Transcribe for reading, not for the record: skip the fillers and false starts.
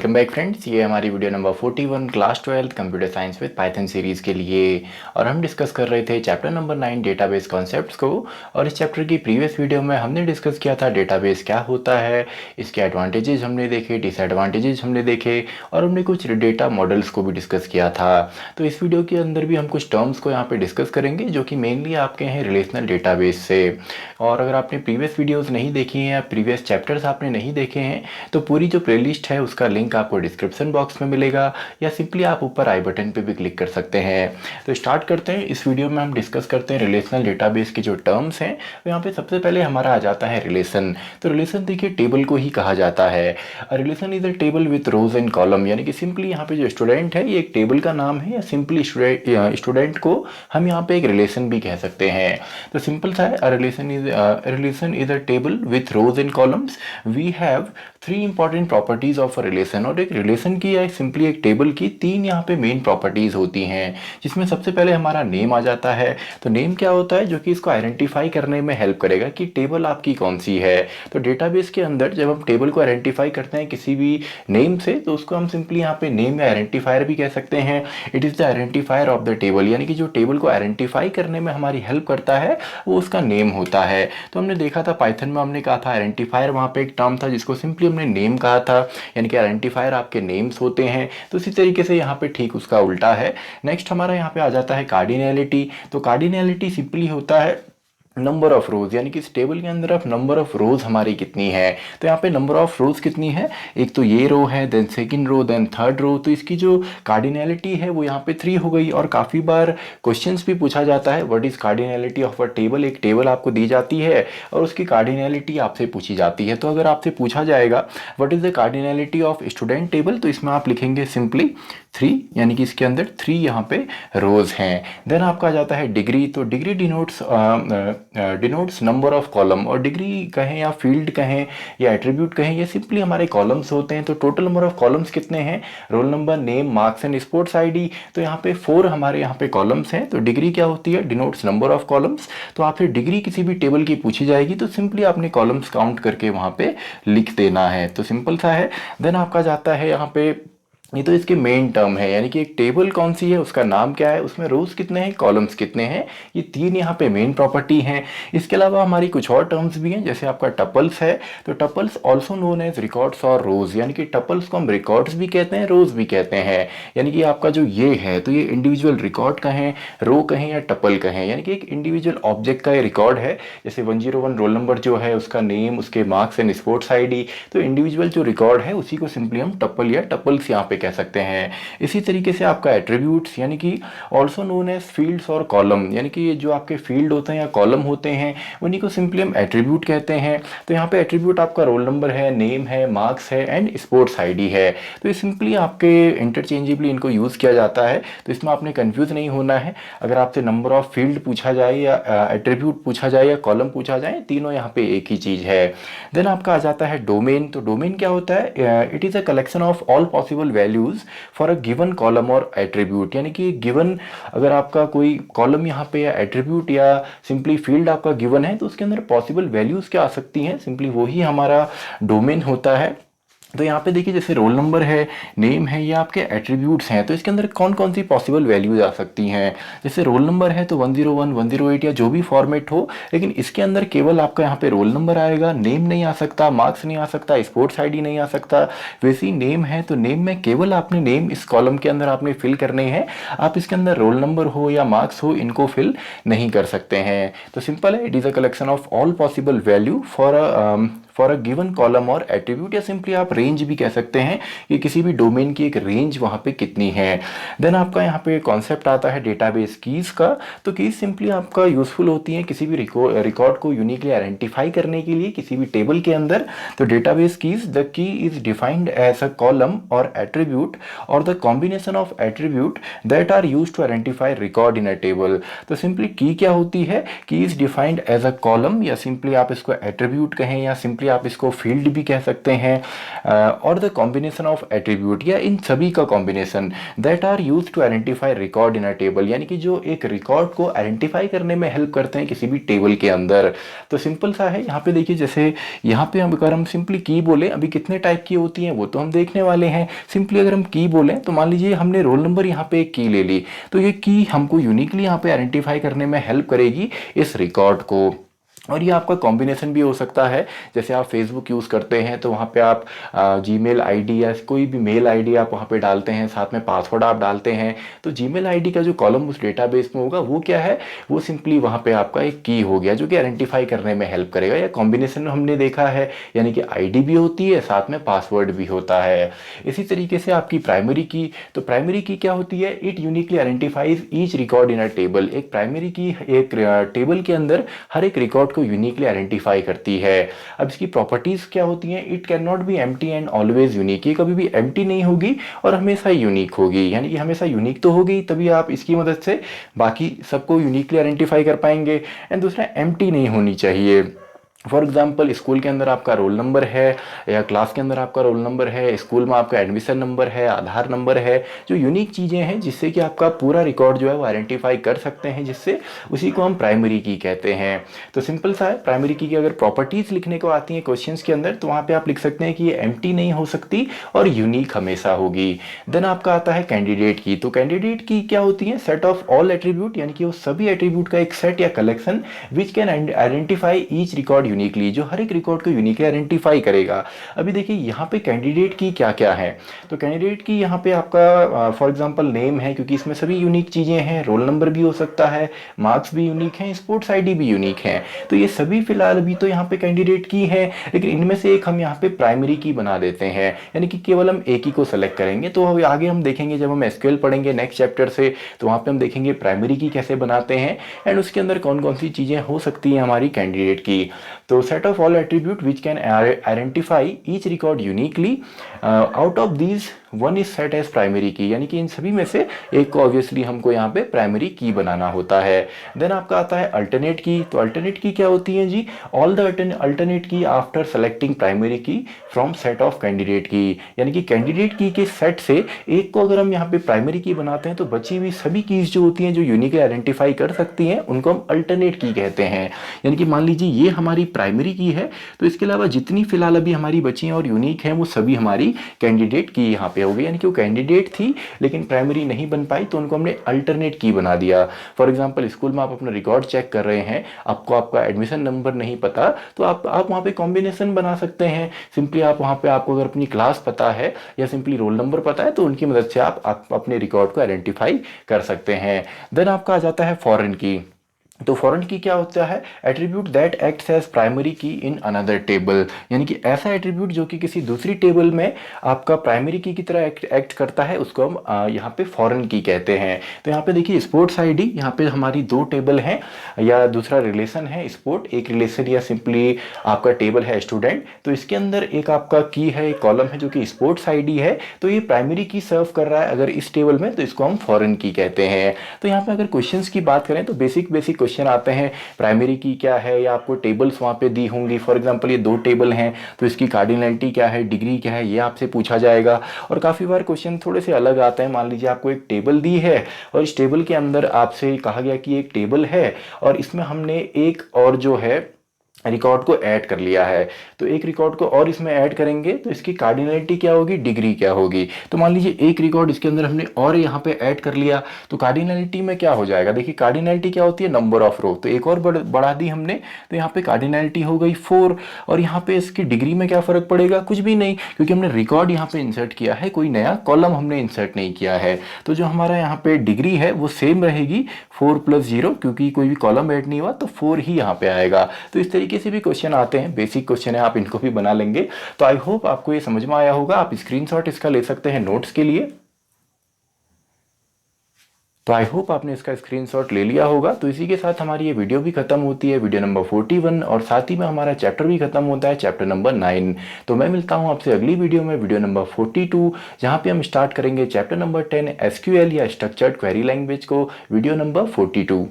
Welcome back friends. ये हमारी video number 41 class 12 computer science with Python series के लिए और हम डिस्कस कर रहे थे चैप्टर नंबर 9 डेटाबेस कॉन्सेप्ट्स को। और इस चैप्टर की प्रीवियस वीडियो में हमने डिस्कस किया था डेटाबेस क्या होता है, इसके एडवांटेजेस हमने देखे, डिसएडवांटेजेस हमने देखे और हमने कुछ डेटा मॉडल्स को भी डिस्कस किया था। तो इस वीडियो के अंदर भी हम कुछ टर्म्स को यहाँ पर डिस्कस करेंगे जो कि मेनली आपके हैं रिलेशनल डेटाबेस से। और अगर आपने प्रीवियस वीडियोज़ नहीं देखी हैं या प्रीवियस चैप्टर्स आपने नहीं देखे हैं तो पूरी जो प्लेलिस्ट है उसका लिंक आपको डिस्क्रिप्शन बॉक्स में मिलेगा या सिंपली आप ऊपर आई बटन पे भी क्लिक कर सकते हैं। तो स्टार्ट करते हैं। इस वीडियो में हम डिस्कस करते हैं रिलेशनल डेटाबेस के जो टर्म्स हैं। तो यहाँ पे सबसे पहले हमारा आ जाता है रिलेशन। तो रिलेशन देखिए टेबल को ही कहा जाता है। Relation is a table with rows and column, यानी कि सिंपली यहाँ पे जो स्टूडेंट है ये एक टेबल का नाम है या सिंपली स्टूडेंट को हम यहाँ पे एक रिलेशन भी कह सकते हैं। तो सिंपल सा है, relation is a table with rows and columns. We have 3 important properties of a relation. और एक रिलेशन की या सिंपली एक टेबल की 3 यहाँ पे मेन प्रॉपर्टीज होती हैं, जिसमें सबसे पहले हमारा नेम आ जाता है। तो नेम क्या होता है, जो कि इसको आइडेंटिफाई करने में हेल्प करेगा कि टेबल आपकी कौन सी है। तो डेटाबेस के अंदर जब हम टेबल को आइडेंटिफाई करते हैं किसी भी नेम से तो उसको हम सिंपली यहाँ पे नेम या आइडेंटिफायर भी कह सकते हैं। It is the identifier of the table, यानी कि जो टेबल को आइडेंटिफाई करने में हमारी हेल्प करता है वो उसका नेम होता है। तो हमने देखा था पाइथन में, हमने कहा था आइडेंटिफायर वहाँ पे एक टर्म था जिसको सिंपली हमने नेम कहा था, यानी कि आइडेंटिफायर आपके नेम्स होते हैं। तो इसी तरीके से यहाँ पे ठीक उसका उल्टा है। नेक्स्ट हमारा यहाँ पे आ जाता है कार्डिनैलिटी। तो कार्डिनैलिटी सिंपली होता है नंबर ऑफ रोज, यानी कि इस टेबल के अंदर अब नंबर ऑफ रोज हमारी कितनी है। तो यहाँ पे नंबर ऑफ रोज कितनी है, एक तो ये रो है, then second row, then third row. तो इसकी जो कार्डिनैलिटी है वो यहाँ पे 3 हो गई। और काफ़ी बार क्वेश्चंस भी पूछा जाता है what is cardinality of a table. एक टेबल आपको दी जाती है और उसकी कार्डिनैलिटी आपसे पूछी जाती है। तो अगर आपसे पूछा जाएगा what is the cardinality of student table, तो इसमें आप लिखेंगे सिंपली 3, यानी कि इसके अंदर 3 यहाँ पे रोज हैं। देन आपका आ जाता है डिग्री। तो degree denotes number of column. और डिग्री कहें या फील्ड कहें या एट्रीब्यूट कहें, ये सिंपली हमारे कॉलम्स होते हैं। तो टोटल नंबर ऑफ कॉलम्स कितने हैं, roll number, name, marks and sports ID. तो यहाँ पे 4 हमारे यहाँ पे कॉलम्स हैं। तो डिग्री क्या होती है, डिनोट्स नंबर ऑफ कॉलम्स। तो आपसे डिग्री किसी भी टेबल की पूछी जाएगी तो सिंपली आपने कॉलम्स काउंट करके वहाँ पे लिख देना है। तो सिंपल सा है। देन आपका जाता है यहाँ पे, ये तो इसके मेन टर्म है, यानी कि एक टेबल कौन सी है, उसका नाम क्या है, उसमें रोज कितने हैं, कॉलम्स कितने हैं। ये 3 यहाँ पे मेन प्रॉपर्टी हैं। इसके अलावा हमारी कुछ और टर्म्स भी हैं, जैसे आपका टपल्स है। तो tuples also known as records or rows, यानी कि टपल्स को हम रिकॉर्ड्स भी कहते हैं, रोज भी कहते हैं। यानी कि आपका जो ये है तो ये इंडिविजुअल रिकॉर्ड कहें, रो कहें या टपल कहें, यानी कि एक इंडिविजुअल ऑब्जेक्ट का ये रिकॉर्ड है। जैसे 101 रोल नंबर जो है, उसका नेम, उसके मार्क्स एंड स्पोर्ट्स आईडी। तो इंडिविजुअल जो रिकॉर्ड है उसी को सिंपली हम टपल या टपल्स यहाँ पे कह सकते हैं। इसी तरीके से आपका एट्रीब्यूट्स, यानी कि ऑल्सो नोन एज फील्ड्स और कॉलम, यानी कि ये जो आपके फील्ड होते हैं या कॉलम होते हैं उन्हीं को सिंपली हम एट्रीब्यूट कहते हैं। तो यहाँ पे एट्रीब्यूट आपका रोल नंबर है, नेम है, मार्क्स है एंड स्पोर्ट्स आईडी है। तो ये सिंपली आपके इंटरचेंजेबली इनको यूज़ किया जाता है। तो इसमें आपने कन्फ्यूज़ नहीं होना है। अगर आपसे नंबर ऑफ फील्ड पूछा जाए या एट्रीब्यूट पूछा जाए या कॉलम पूछा जाए, तीनों यहाँ पे एक ही चीज़ है। देन आपका आ जाता है डोमेन। तो डोमेन क्या होता है, it is a collection of all possible values for a given column or attribute, यानी कि गिवन अगर आपका कोई कॉलम यहाँ पे या एट्रीब्यूट या सिंपली फील्ड आपका गिवन है तो उसके अंदर पॉसिबल वैल्यूज़ क्या आ सकती हैं, सिंपली वही हमारा डोमेन होता है। तो यहाँ पे देखिए जैसे रोल नंबर है, नेम है, ये आपके एट्रीब्यूट्स हैं। तो इसके अंदर कौन कौन सी पॉसिबल वैल्यूज आ सकती हैं। जैसे रोल नंबर है तो 101, 108 या जो भी फॉर्मेट हो, लेकिन इसके अंदर केवल आपका यहाँ पे रोल नंबर आएगा, नेम नहीं आ सकता, मार्क्स नहीं आ सकता, स्पोर्ट्स आईडी नहीं आ सकता। वैसे ही नेम है तो नेम में केवल आपने नेम इस कॉलम के अंदर आपने फिल करने हैं। आप इसके अंदर रोल नंबर हो या मार्क्स हो इनको फिल नहीं कर सकते हैं। तो सिंपल है, it is a collection of all possible value for a given column or attribute, या सिंपली आप रेंज भी कह सकते हैं कि किसी भी डोमेन की एक रेंज वहाँ पे कितनी है। देन आपका यहाँ पे कॉन्सेप्ट आता है डेटाबेस कीज़ का। तो कीज़ सिंपली आपका यूज़फुल होती हैं किसी भी रिकॉर्ड को यूनिकली आइडेंटिफाई करने के लिए किसी भी टेबल के अंदर। तो database keys, the key is defined as a column or attribute or the combination of attribute that are use to identify record in a table. तो सिंपली की क्या होती है, key is defined as a column, या simply आप इसको attribute कहें या simply simply आप इसको फील्ड भी कह सकते हैं, और द कॉम्बिनेशन ऑफ एट्रीब्यूट, या इन सभी का combination that are use to identify record in a table, यानी कि जो एक रिकॉर्ड को आइडेंटिफाई करने में हेल्प करते हैं किसी भी टेबल के अंदर। तो सिंपल सा है, यहाँ पे देखिए जैसे यहाँ पे हम अगर हम सिंपली की बोले, अभी कितने टाइप की होती हैं वो तो हम देखने वाले हैं। सिंपली अगर हम की बोलें तो मान लीजिए हमने रोल नंबर यहाँ पे एक की ले ली, तो ये की हमको यूनिकली यहाँ पे आइडेंटिफाई करने में हेल्प करेगी इस रिकॉर्ड को। और ये आपका कॉम्बिनेशन भी हो सकता है, जैसे आप फेसबुक यूज़ करते हैं तो वहाँ पे आप जीमेल आईडी या कोई भी मेल आईडी आप वहाँ पे डालते हैं, साथ में पासवर्ड आप डालते हैं, तो जीमेल आईडी का जो कॉलम उस डेटाबेस में होगा वो क्या है, वो सिंपली वहाँ पे आपका एक की हो गया जो कि आइडेंटिफाई करने में हेल्प करेगा। या कॉम्बिनेशन हमने देखा है, यानी कि आईडी भी होती है साथ में पासवर्ड भी होता है। इसी तरीके से आपकी प्राइमरी की, तो प्राइमरी की क्या होती है, it uniquely identifies each record in a table. एक प्राइमरी की एक टेबल के अंदर हर एक रिकॉर्ड को यूनिकली आइडेंटिफाई करती है। अब इसकी प्रॉपर्टीज क्या होती हैं, it can not be empty and always unique, ये कभी भी एम्प्टी नहीं होगी और हमेशा यूनिक होगी, यानी कि हमेशा यूनिक तो होगी तभी आप इसकी मदद से बाकी सबको यूनिकली आइडेंटिफाई कर पाएंगे। एंड दूसरा, एम्प्टी नहीं होनी चाहिए। फॉर एग्जाम्पल स्कूल के अंदर आपका रोल नंबर है या क्लास के अंदर आपका रोल नंबर है, स्कूल में आपका एडमिशन नंबर है, आधार नंबर है, जो यूनिक चीज़ें हैं जिससे कि आपका पूरा रिकॉर्ड जो है वो आइडेंटिफाई कर सकते हैं, जिससे उसी को हम प्राइमरी की कहते हैं। तो सिंपल सा है, प्राइमरी की अगर प्रॉपर्टीज लिखने को आती हैं क्वेश्चंस के अंदर तो वहाँ पे आप लिख सकते हैं कि ये एम्प्टी नहीं हो सकती और यूनिक हमेशा होगी। देन आपका आता है कैंडिडेट की। तो कैंडिडेट की क्या होती है, सेट ऑफ ऑल एट्रीब्यूट, यानी कि वो सभी एट्रीब्यूट का एक सेट या collection which can identify each record uniquely, जो हर एक रिकॉर्ड को यूनिकली आइडेंटिफाई करेगा। अभी देखिए यहाँ पे कैंडिडेट की क्या क्या है, तो कैंडिडेट की यहाँ पे आपका फॉर एग्जांपल नेम है, क्योंकि इसमें सभी यूनिक चीज़ें हैं, रोल नंबर भी हो सकता है, मार्क्स भी यूनिक हैं, स्पोर्ट्स आईडी भी यूनिक है। तो ये सभी फिलहाल अभी तो यहाँ पे कैंडिडेट की है, लेकिन इनमें से एक हम यहाँ पे प्राइमरी की बना देते हैं, यानी कि केवल हम एक ही को सेलेक्ट करेंगे। तो आगे हम देखेंगे जब हम एसक्यूएल पढ़ेंगे नेक्स्ट चैप्टर से, तो वहाँ पे हम देखेंगे प्राइमरी की कैसे बनाते हैं एंड उसके अंदर कौन कौन सी चीज़ें हो सकती हैं हमारी कैंडिडेट की। तो set of all attribute which can identify each record uniquely, out of these one is set as primary key, यानी कि इन सभी में से एक को ऑब्वियसली हमको यहाँ पे प्राइमरी की बनाना होता है। देन आपका आता है अल्टरनेट की। तो अल्टरनेट की क्या होती है जी, ऑल द अल्टरनेट की आफ्टर सेलेक्टिंग प्राइमरी की फ्रॉम सेट ऑफ कैंडिडेट की, यानी कि कैंडिडेट की के सेट से एक को अगर हम यहाँ पे प्राइमरी की बनाते हैं तो बची हुई सभी कीज जो होती हैं जो यूनिकली आइडेंटिफाई कर सकती हैं उनको हम अल्टरनेट की कहते हैं। यानी कि मान लीजिए ये हमारी प्राइमरी की है, तो इसके अलावा जितनी फिलहाल अभी हमारी बची हैं और यूनिक हैं वो सभी हमारी कैंडिडेट की यहाँ पे हो गई, यानी कि वो कैंडिडेट थी लेकिन प्राइमरी नहीं बन पाई तो उनको हमने अल्टरनेट की बना दिया। फॉर एग्जांपल स्कूल में आप अपना रिकॉर्ड चेक कर रहे हैं, आपको आपका एडमिशन नंबर नहीं पता, तो आप वहाँ पे कॉम्बिनेशन बना सकते हैं। सिंपली आप वहाँ पे आपको अगर अपनी क्लास पता है या सिंपली रोल नंबर पता है तो उनकी मदद से आप अपने रिकॉर्ड को आइडेंटिफाई कर सकते हैं। देन आपका आ जाता है फॉरेन की। तो फॉरेन की क्या होता है, attribute that acts as primary key in another table, यानी कि ऐसा एट्रीब्यूट जो कि किसी दूसरी टेबल में आपका प्राइमरी की तरह एक्ट करता है उसको हम यहाँ पे फॉरेन की कहते हैं। तो यहाँ पे देखिए स्पोर्ट्स आईडी, यहाँ पे हमारी दो टेबल हैं या दूसरा रिलेशन है स्पोर्ट, एक रिलेशन या सिंपली आपका टेबल है स्टूडेंट, तो इसके अंदर एक आपका की है, एक कॉलम है जो कि स्पोर्ट्स आईडी है, तो ये प्राइमरी की सर्व कर रहा है अगर इस टेबल में, तो इसको हम फॉरेन की कहते हैं। तो यहाँ पे अगर क्वेश्चंस की बात करें तो बेसिक क्वेश्चन आते हैं, प्राइमरी की क्या है या आपको टेबल्स वहां पे दी होंगी। फॉर एग्जांपल ये दो टेबल हैं तो इसकी कार्डिनलिटी क्या है, डिग्री क्या है, ये आपसे पूछा जाएगा। और काफ़ी बार क्वेश्चन थोड़े से अलग आते हैं, मान लीजिए आपको एक टेबल दी है और इस टेबल के अंदर आपसे कहा गया कि एक टेबल है और इसमें हमने एक और जो है रिकॉर्ड को ऐड कर लिया है, तो एक रिकॉर्ड को और इसमें ऐड करेंगे तो इसकी कार्डिनलिटी क्या होगी, डिग्री क्या होगी। तो मान लीजिए एक रिकॉर्ड इसके अंदर हमने और यहाँ पे ऐड कर लिया तो कार्डिनलिटी में क्या हो जाएगा, देखिए कार्डिनलिटी क्या होती है, नंबर ऑफ रो, तो एक और बढ़ा दी हमने तो यहाँ पे कार्डिनलिटी हो गई 4। और यहाँ पे इसकी डिग्री में क्या फर्क पड़ेगा, कुछ भी नहीं, क्योंकि हमने रिकॉर्ड यहाँ पे इंसर्ट किया है, कोई नया कॉलम हमने इंसर्ट नहीं किया है। तो जो हमारा यहाँ पे डिग्री है वो सेम रहेगी 4 + 0, क्योंकि कोई भी कॉलम ऐड नहीं हुआ तो 4 ही यहाँ पे आएगा। तो इस तरीके से भी क्वेश्चन आते हैं, बेसिक क्वेश्चन है, आप इनको भी बना लेंगे। तो आई होप आपको ये समझ में आया होगा, आप स्क्रीनशॉट इसका ले सकते हैं नोट्स के लिए। तो आई होप आपने इसका स्क्रीनशॉट ले लिया होगा। तो इसी के साथ हमारी ये वीडियो भी खत्म होती है, वीडियो नंबर 41, और साथ ही में हमारा चैप्टर भी खत्म होता है, चैप्टर नंबर 9। तो मैं मिलता हूं आपसे अगली वीडियो में, वीडियो नंबर 42, जहां पे हम स्टार्ट करेंगे चैप्टर नंबर 10 एसक्यूएल या स्ट्रक्चर्ड क्वेरी लैंग्वेज को, वीडियो नंबर 42।